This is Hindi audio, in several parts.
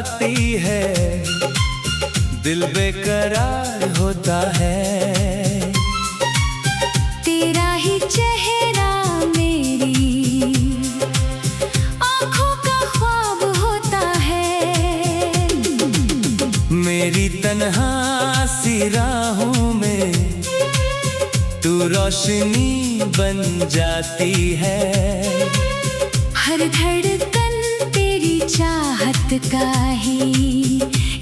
आती है, दिल बेकरार होता है। तेरा ही चेहरा मेरी आँखों का ख्वाब होता है। मेरी तन्हा सी राहों में तू रोशनी बन जाती है। हर धड़कन तेरी चाहत का ही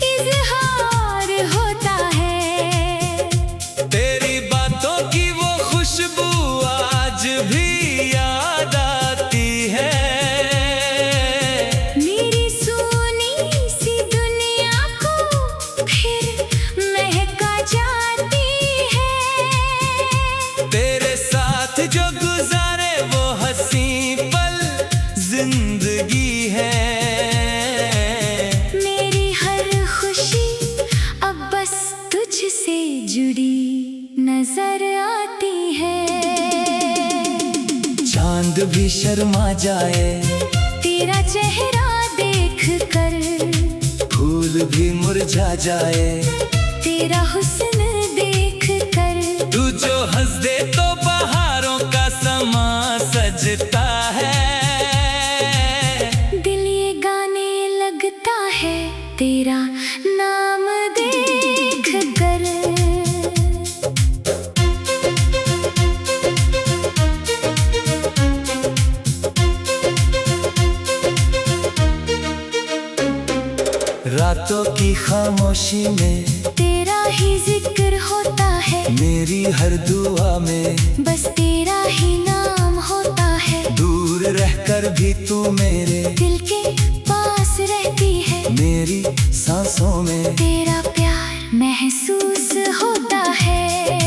इज़हार होता है। तेरी बातों की वो खुशबू आज भी याद आती है। मेरी सोनी सी दुनिया को फिर महका जाती है। तेरे साथ जो गुजारे वो हंसी पल जिंदगी है। मेरी हर खुशी अब बस तुझसे जुड़ी नजर आती है। चांद भी शर्मा जाए तेरा चेहरा देख कर, फूल भी मुरझा जाए तेरा हुस्न देख कर। तू जो हंस दे तो बहारों का समा सजता है। दिल ये गाने लगता है तेरा नाम देख कर। रातों की खामोशी में तेरा ही जिक्र होता है। मेरी हर दुआ में बस तेरा ही नाम होता है। दूर रहकर भी तू मेरे दिल के पास रहती है। मेरी सांसों में तेरा प्यार महसूस होता है।